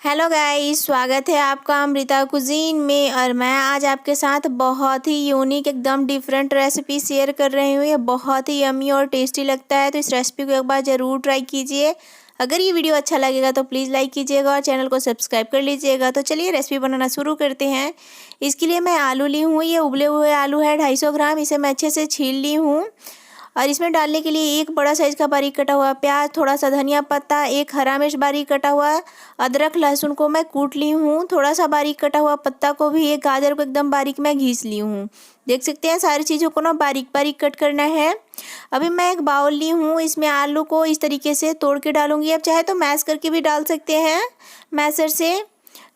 Hello guys, स्वागत है आपका अमृता कुजीन में। और मैं आज आपके साथ बहुत ही यूनिक एकदम डिफरेंट रेसिपी शेयर कर रही हूँ। ये बहुत ही यम्मी और टेस्टी लगता है, तो इस रेसिपी को एक बार ज़रूर ट्राई कीजिए। अगर ये वीडियो अच्छा लगेगा तो प्लीज़ लाइक कीजिएगा और चैनल को सब्सक्राइब कर लीजिएगा। तो चलिए रेसिपी बनाना शुरू करते हैं। इसके लिए मैं आलू ली हूँ, ये उबले हुए आलू है 250 ग्राम। इसे मैं अच्छे से छील ली हूँ और इसमें डालने के लिए एक बड़ा साइज़ का बारीक कटा हुआ प्याज, थोड़ा सा धनिया पत्ता, एक हरा मिर्च बारीक कटा हुआ, अदरक लहसुन को मैं कूट ली हूँ, थोड़ा सा बारीक कटा हुआ पत्ता को भी, एक गाजर को एकदम बारीक मैं घीस ली हूँ। देख सकते हैं सारी चीज़ों को ना बारीक बारीक कट करना है। अभी मैं एक बाउल ली हूँ, इसमें आलू को इस तरीके से तोड़ के डालूंगी। आप चाहे तो मैश करके भी डाल सकते हैं मैशर से।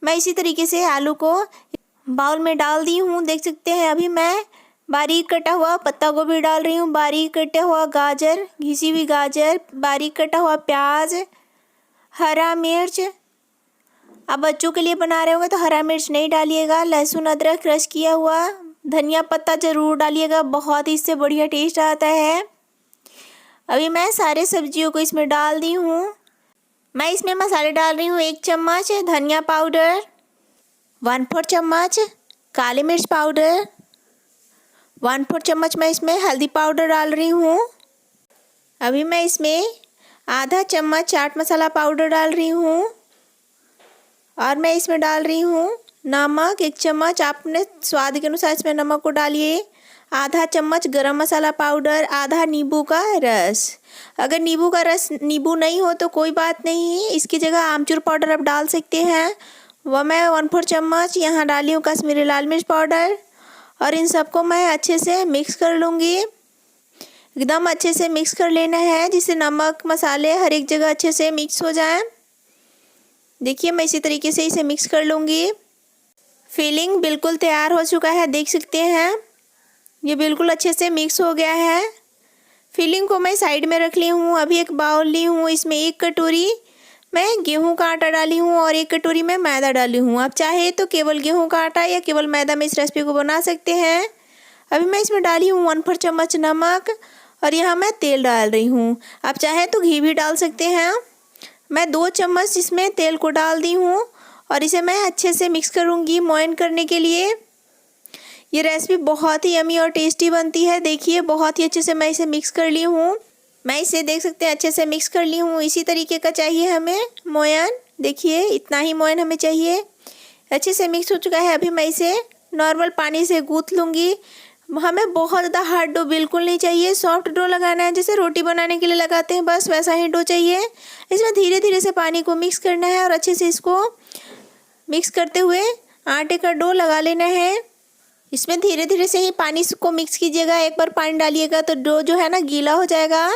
मैं इसी तरीके से आलू को बाउल में डाल दी हूँ। देख सकते हैं अभी मैं बारीक कटा हुआ पत्ता गोभी डाल रही हूँ, बारीक कटा हुआ गाजर, घिसी हुई गाजर, बारीक कटा हुआ प्याज, हरा मिर्च। आप बच्चों के लिए बना रहे होंगे तो हरा मिर्च नहीं डालिएगा। लहसुन अदरक क्रश किया हुआ, धनिया पत्ता ज़रूर डालिएगा, बहुत ही इससे बढ़िया टेस्ट आता है। अभी मैं सारे सब्जियों को इसमें डाल दी हूँ। मैं इसमें मसाले डाल रही हूँ। 1 चम्मच धनिया पाउडर, 1/4 चम्मच काली मिर्च पाउडर, 1/4 चम्मच मैं इसमें हल्दी पाउडर डाल रही हूँ। अभी मैं इसमें आधा चम्मच चाट मसाला पाउडर डाल रही हूँ और मैं इसमें डाल रही हूँ नमक 1 चम्मच। आप अपने स्वाद के अनुसार इसमें नमक को डालिए। आधा चम्मच गरम मसाला पाउडर, आधा नींबू का रस। अगर नींबू का रस नींबू नहीं हो तो कोई बात नहीं, इसकी जगह आमचूर पाउडर आप डाल सकते हैं। वह मैं 1/4 चम्मच यहाँ डाली हूँ कश्मीरी लाल मिर्च पाउडर। और इन सबको मैं अच्छे से मिक्स कर लूँगी। एकदम अच्छे से मिक्स कर लेना है जिससे नमक मसाले हर एक जगह अच्छे से मिक्स हो जाए। देखिए मैं इसी तरीके से इसे मिक्स कर लूँगी। फिलिंग बिल्कुल तैयार हो चुका है, देख सकते हैं ये बिल्कुल अच्छे से मिक्स हो गया है। फिलिंग को मैं साइड में रख ली हूँ। अभी एक बाउल ली हूँ, इसमें 1 कटोरी मैं गेहूं का आटा डाली हूँ और 1 कटोरी में मैदा डाली हूँ। आप चाहे तो केवल गेहूं का आटा या केवल मैदा में इस रेसिपी को बना सकते हैं। अभी मैं इसमें डाली हूँ 1/4 चम्मच नमक और यहाँ मैं तेल डाल रही हूँ। आप चाहे तो घी भी डाल सकते हैं। मैं 2 चम्मच इसमें तेल को डाल दी हूँ और इसे मैं अच्छे से मिक्स करूँगी मोइन करने के लिए। ये रेसिपी बहुत ही यमी और टेस्टी बनती है। देखिए बहुत ही अच्छे से मैं इसे मिक्स कर ली हूँ। मैं इसे देख सकते हैं अच्छे से मिक्स कर ली हूँ। इसी तरीके का चाहिए हमें मोयन। देखिए इतना ही मोयन हमें चाहिए। अच्छे से मिक्स हो चुका है। अभी मैं इसे नॉर्मल पानी से गूँथ लूँगी। हमें बहुत ज़्यादा हार्ड डो बिल्कुल नहीं चाहिए, सॉफ्ट डो लगाना है जैसे रोटी बनाने के लिए लगाते हैं, बस वैसा ही डो चाहिए। इसमें धीरे धीरे से पानी को मिक्स करना है और अच्छे से इसको मिक्स करते हुए आटे का डो लगा लेना है। इसमें धीरे धीरे से ही पानी को मिक्स कीजिएगा। एक बार पानी डालिएगा तो डो जो है ना गीला हो जाएगा।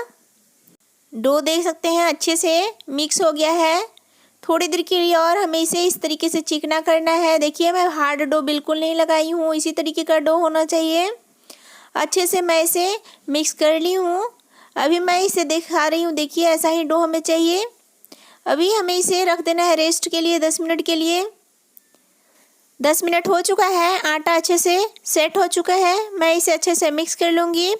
डो देख सकते हैं अच्छे से मिक्स हो गया है। थोड़ी देर के लिए और हमें इसे इस तरीके से चिकना करना है। देखिए मैं हार्ड डो बिल्कुल नहीं लगाई हूँ, इसी तरीके का डो होना चाहिए। अच्छे से मैं इसे मिक्स कर ली हूँ। अभी मैं इसे दिखा रही हूँ, देखिए ऐसा ही डो हमें चाहिए। अभी हमें इसे रख देना है रेस्ट के लिए 10 मिनट के लिए। 10 मिनट हो चुका है, आटा अच्छे से सेट हो चुका है। मैं इसे अच्छे से मिक्स कर लूँगी।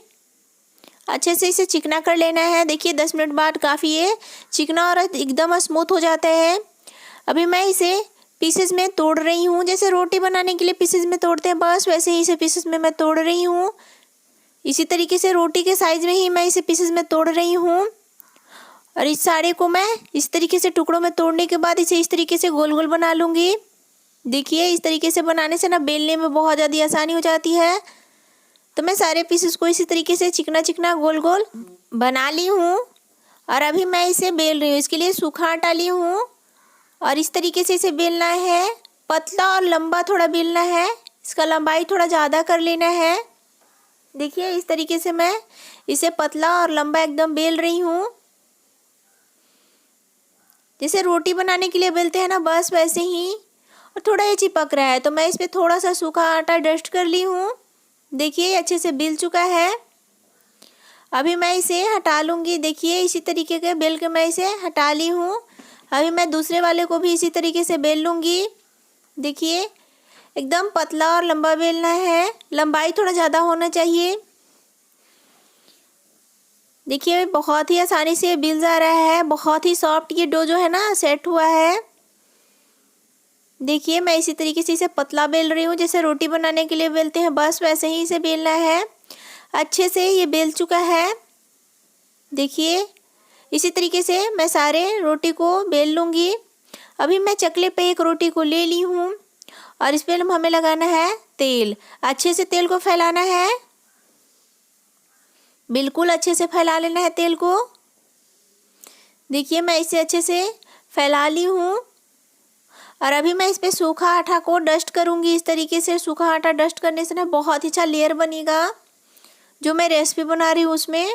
अच्छे से इसे चिकना कर लेना है। देखिए 10 मिनट बाद काफ़ी ये चिकना और एकदम स्मूथ हो जाता है। अभी मैं इसे पीसेस में तोड़ रही हूँ, जैसे रोटी बनाने के लिए पीसेस में तोड़ते हैं बस वैसे ही इसे पीसेस में मैं तोड़ रही हूँ। इसी तरीके से रोटी के साइज़ में ही मैं इसे पीसेस में तोड़ रही हूँ। और इस सारे को मैं इस तरीके से टुकड़ों में तोड़ने के बाद इसे इस तरीके से गोल गोल बना लूँगी। देखिए इस तरीके से बनाने से ना बेलने में बहुत ज़्यादा आसानी हो जाती है। तो मैं सारे पीसेस को इसी तरीके से चिकना चिकना गोल गोल बना ली हूँ और अभी मैं इसे बेल रही हूँ। इसके लिए सूखा आटा ली हूँ और इस तरीके से इसे बेलना है। पतला और लंबा थोड़ा बेलना है, इसका लंबाई थोड़ा ज़्यादा कर लेना है। देखिए इस तरीके से मैं इसे पतला और लंबा एकदम बेल रही हूँ, जैसे रोटी बनाने के लिए बेलते हैं ना बस वैसे ही। और थोड़ा ये चिपक रहा है तो मैं इस पर थोड़ा सा सूखा आटा डस्ट कर ली हूँ। देखिए अच्छे से बेल चुका है। अभी मैं इसे हटा लूँगी। देखिए इसी तरीके के बेल के मैं इसे हटा ली हूँ। अभी मैं दूसरे वाले को भी इसी तरीके से बेल लूँगी। देखिए एकदम पतला और लंबा बेलना है, लंबाई थोड़ा ज़्यादा होना चाहिए। देखिए बहुत ही आसानी से बेल जा रहा है, बहुत ही सॉफ्ट ये डो जो है ना सेट हुआ है। देखिए मैं इसी तरीके से इसे पतला बेल रही हूँ, जैसे रोटी बनाने के लिए बेलते हैं, बस वैसे ही इसे बेलना है। अच्छे से ये बेल चुका है। देखिए इसी तरीके से मैं सारे रोटी को बेल लूँगी। अभी मैं चकले पे एक रोटी को ले ली हूँ और इस पर हमें लगाना है तेल। अच्छे से तेल को फैलाना है, बिल्कुल अच्छे से फैला लेना है तेल को। देखिए मैं इसे अच्छे से फैला ली हूँ और अभी मैं इस पे सूखा आटा को डस्ट करूँगी। इस तरीके से सूखा आटा डस्ट करने से ना बहुत ही अच्छा लेयर बनेगा, जो मैं रेसिपी बना रही हूँ उसमें।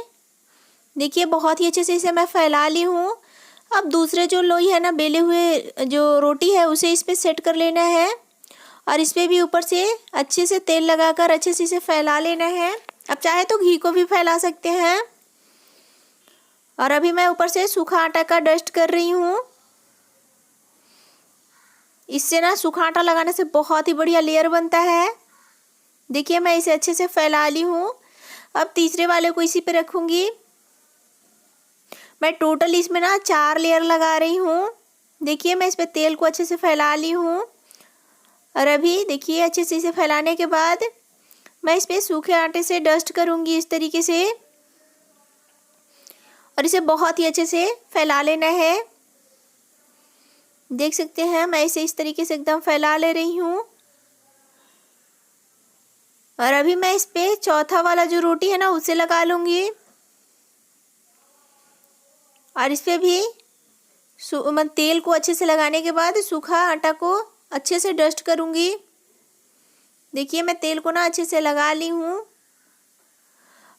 देखिए बहुत ही अच्छे से इसे मैं फैला ली हूँ। अब दूसरे जो लोई है ना, बेले हुए जो रोटी है, उसे इस पर सेट कर लेना है और इस पर भी ऊपर से अच्छे से तेल लगाकर अच्छे से इसे फैला लेना है। अब चाहे तो घी को भी फैला सकते हैं। और अभी मैं ऊपर से सूखा आटा का डस्ट कर रही हूँ। इससे ना सूखा आटा लगाने से बहुत ही बढ़िया लेयर बनता है। देखिए मैं इसे अच्छे से फैला ली हूँ। अब तीसरे वाले को इसी पे रखूँगी। मैं टोटल इसमें ना 4 लेयर लगा रही हूँ। देखिए मैं इस पे तेल को अच्छे से फैला ली हूँ और अभी देखिए अच्छे से इसे फैलाने के बाद मैं इस पे सूखे आटे से डस्ट करूँगी इस तरीके से और इसे बहुत ही अच्छे से फैला लेना है। देख सकते हैं मैं इसे इस तरीके से एकदम फैला ले रही हूँ। और अभी मैं इस पे चौथा वाला जो रोटी है ना, उसे लगा लूँगी और इस पे भी तेल को अच्छे से लगाने के बाद सूखा आटा को अच्छे से डस्ट करूँगी। देखिए मैं तेल को ना अच्छे से लगा ली हूँ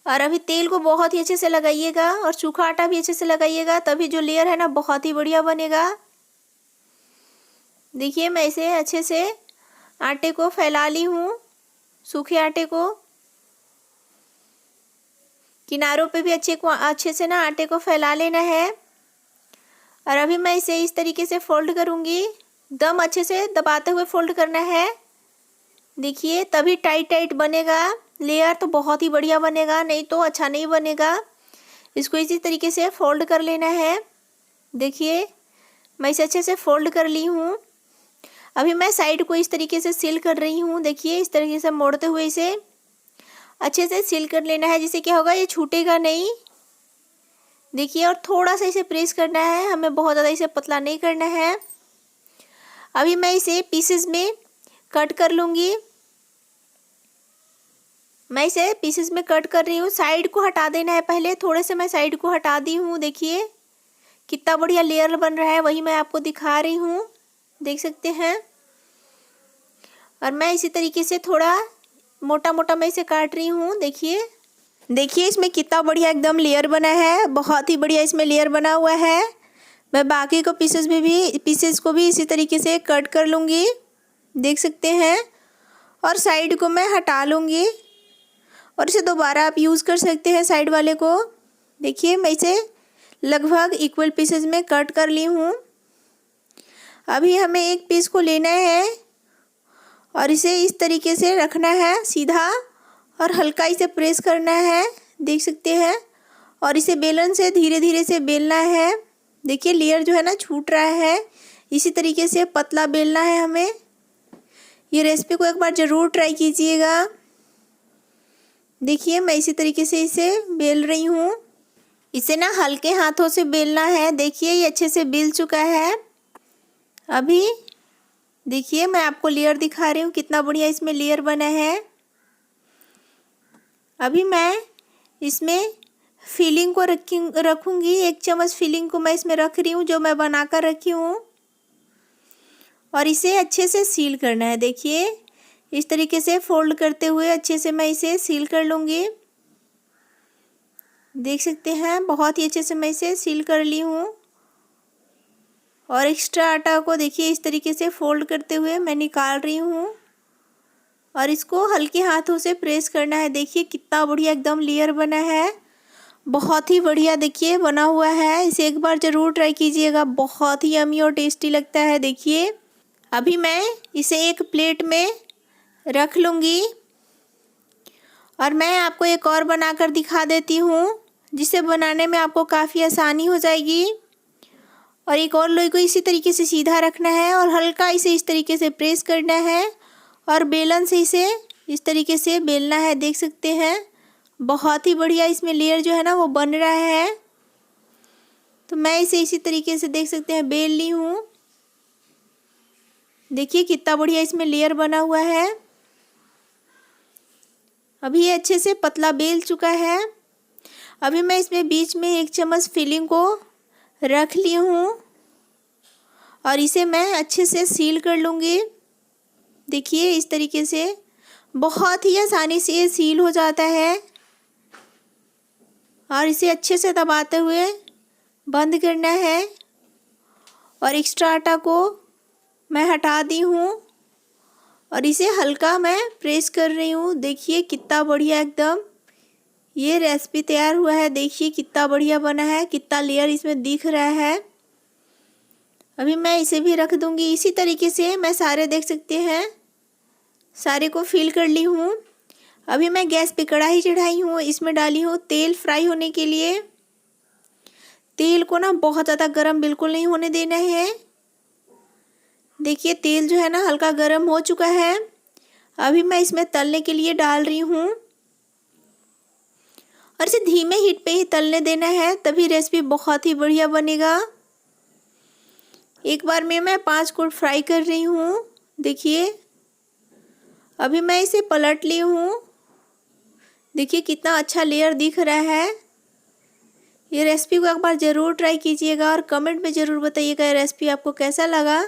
और अभी तेल को बहुत ही अच्छे से लगाइएगा और सूखा आटा भी अच्छे से लगाइएगा, तभी जो लेयर है ना बहुत ही बढ़िया बनेगा। देखिए मैं इसे अच्छे से आटे को फैला ली हूँ, सूखे आटे को। किनारों पे भी अच्छे से ना आटे को फैला लेना है और अभी मैं इसे इस तरीके से फोल्ड करूँगी। एकदम अच्छे से दबाते हुए फोल्ड करना है। देखिए तभी टाइट टाइट बनेगा लेयर, तो बहुत ही बढ़िया बनेगा, नहीं तो अच्छा नहीं बनेगा। इसको इसी तरीके से फोल्ड कर लेना है। देखिए मैं इसे अच्छे से फोल्ड कर ली हूँ। अभी मैं साइड को इस तरीके से सील कर रही हूँ। देखिए इस तरीके से मोड़ते हुए इसे अच्छे से सील कर लेना है, जिससे क्या होगा, ये छूटेगा नहीं। देखिए और थोड़ा सा इसे प्रेस करना है, हमें बहुत ज़्यादा इसे पतला नहीं करना है। अभी मैं इसे पीसेस में कट कर लूँगी। मैं इसे पीसेस में कट कर रही हूँ। साइड को हटा देना है पहले, थोड़े से मैं साइड को हटा दी हूँ। देखिए कितना बढ़िया लेयर बन रहा है, वही मैं आपको दिखा रही हूँ, देख सकते हैं। और मैं इसी तरीके से थोड़ा मोटा मोटा मैं इसे काट रही हूँ। देखिए इसमें कितना बढ़िया एकदम लेयर बना है, बहुत ही बढ़िया इसमें लेयर बना हुआ है। मैं बाकी को पीसेस को भी इसी तरीके से कट कर लूँगी, देख सकते हैं। और साइड को मैं हटा लूँगी और इसे दोबारा आप यूज़ कर सकते हैं साइड वाले को। देखिए मैं इसे लगभग इक्वल पीसेस में कट कर ली हूँ। अभी हमें एक पीस को लेना है और इसे इस तरीके से रखना है सीधा और हल्का इसे प्रेस करना है, देख सकते हैं। और इसे बेलन से धीरे धीरे से बेलना है। देखिए लेयर जो है ना छूट रहा है, इसी तरीके से पतला बेलना है हमें। ये रेसिपी को एक बार ज़रूर ट्राई कीजिएगा। देखिए मैं इसी तरीके से इसे बेल रही हूँ। इसे ना हल्के हाथों से बेलना है। देखिए ये अच्छे से बेल चुका है। अभी देखिए मैं आपको लेयर दिखा रही हूँ, कितना बढ़िया इसमें लेयर बना है। अभी मैं इसमें फिलिंग को रखूँगी। 1 चम्मच फिलिंग को मैं इसमें रख रही हूँ, जो मैं बनाकर रखी हूँ, और इसे अच्छे से सील करना है। देखिए इस तरीके से फोल्ड करते हुए अच्छे से मैं इसे सील कर लूँगी, देख सकते हैं। बहुत ही अच्छे से मैं इसे सील कर ली हूँ। और एक्स्ट्रा आटा को देखिए इस तरीके से फोल्ड करते हुए मैं निकाल रही हूँ और इसको हल्के हाथों से प्रेस करना है। देखिए कितना बढ़िया एकदम लेयर बना है, बहुत ही बढ़िया देखिए बना हुआ है। इसे एक बार ज़रूर ट्राई कीजिएगा, बहुत ही यम्मी और टेस्टी लगता है। देखिए अभी मैं इसे एक प्लेट में रख लूँगी और मैं आपको एक और बनाकर दिखा देती हूँ, जिसे बनाने में आपको काफ़ी आसानी हो जाएगी। और एक और लोई को इसी तरीके से सीधा रखना है और हल्का इसे इस तरीके से प्रेस करना है और बेलन से इसे इस तरीके से बेलना है। देख सकते हैं बहुत ही बढ़िया इसमें लेयर जो है ना वो बन रहा है। तो मैं इसे इसी तरीके से देख सकते हैं बेल ली हूँ। देखिए कितना बढ़िया इसमें लेयर बना हुआ है। अभी ये अच्छे से पतला बेल चुका है। अभी मैं इसमें बीच में 1 चम्मच फिलिंग को रख ली हूँ और इसे मैं अच्छे से सील कर लूँगी। देखिए इस तरीके से बहुत ही आसानी से ये सील हो जाता है और इसे अच्छे से दबाते हुए बंद करना है। और एक्स्ट्रा आटा को मैं हटा दी हूँ और इसे हल्का मैं प्रेस कर रही हूँ। देखिए कितना बढ़िया एकदम ये रेसिपी तैयार हुआ है। देखिए कितना बढ़िया बना है, कितना लेयर इसमें दिख रहा है। अभी मैं इसे भी रख दूँगी। इसी तरीके से मैं सारे देख सकते हैं सारे को फिल कर ली हूँ। अभी मैं गैस पे कढ़ाई चढ़ाई हूँ, इसमें डाली हूँ तेल फ्राई होने के लिए। तेल को ना बहुत ज़्यादा गरम बिल्कुल नहीं होने देना है। देखिए तेल जो है ना हल्का गरम हो चुका है। अभी मैं इसमें तलने के लिए डाल रही हूँ और इसे धीमे हीट पे ही तलने देना है, तभी रेसिपी बहुत ही बढ़िया बनेगा। एक बार में मैं 5 को फ्राई कर रही हूँ। देखिए अभी मैं इसे पलट ली हूँ। देखिए कितना अच्छा लेयर दिख रहा है। ये रेसिपी को एक बार ज़रूर ट्राई कीजिएगा और कमेंट में ज़रूर बताइएगा ये रेसिपी आपको कैसा लगा।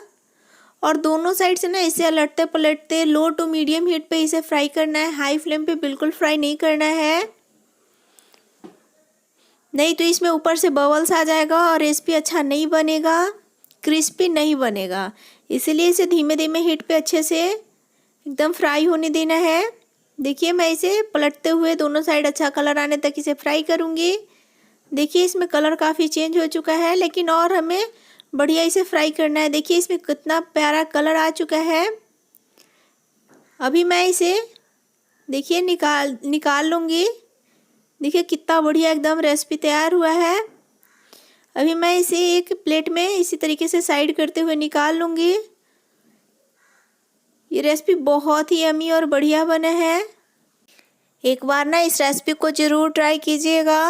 और दोनों साइड से ना इसे अलटते पलटते लो टू मीडियम हीट पे इसे फ्राई करना है। हाई फ्लेम पे बिल्कुल फ्राई नहीं करना है, नहीं तो इसमें ऊपर से बबल्स आ जाएगा और रेसिपी अच्छा नहीं बनेगा, क्रिस्पी नहीं बनेगा। इसीलिए इसे धीमे धीमे हीट पे अच्छे से एकदम फ्राई होने देना है। देखिए मैं इसे पलटते हुए दोनों साइड अच्छा कलर आने तक इसे फ्राई करूँगी। देखिए इसमें कलर काफ़ी चेंज हो चुका है, लेकिन और हमें बढ़िया इसे फ्राई करना है। देखिए इसमें कितना प्यारा कलर आ चुका है। अभी मैं इसे देखिए निकाल लूँगी। देखिए कितना बढ़िया एकदम रेसिपी तैयार हुआ है। अभी मैं इसे एक प्लेट में इसी तरीके से साइड करते हुए निकाल लूँगी। ये रेसिपी बहुत ही यम्मी और बढ़िया बना है। एक बार ना इस रेसिपी को ज़रूर ट्राई कीजिएगा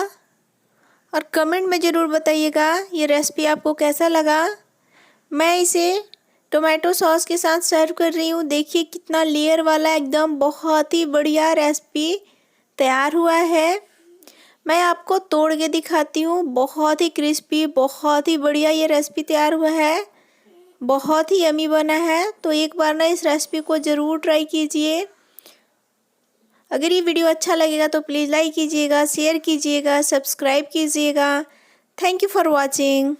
और कमेंट में ज़रूर बताइएगा ये रेसिपी आपको कैसा लगा। मैं इसे टोमेटो सॉस के साथ सर्व कर रही हूँ। देखिए कितना लेयर वाला एकदम बहुत ही बढ़िया रेसिपी तैयार हुआ है। मैं आपको तोड़ के दिखाती हूँ। बहुत ही क्रिस्पी बहुत ही बढ़िया ये रेसिपी तैयार हुआ है, बहुत ही यम्मी बना है। तो एक बार ना इस रेसिपी को ज़रूर ट्राई कीजिए। अगर ये वीडियो अच्छा लगेगा तो प्लीज़ लाइक कीजिएगा, शेयर कीजिएगा, सब्सक्राइब कीजिएगा। Thank you for watching.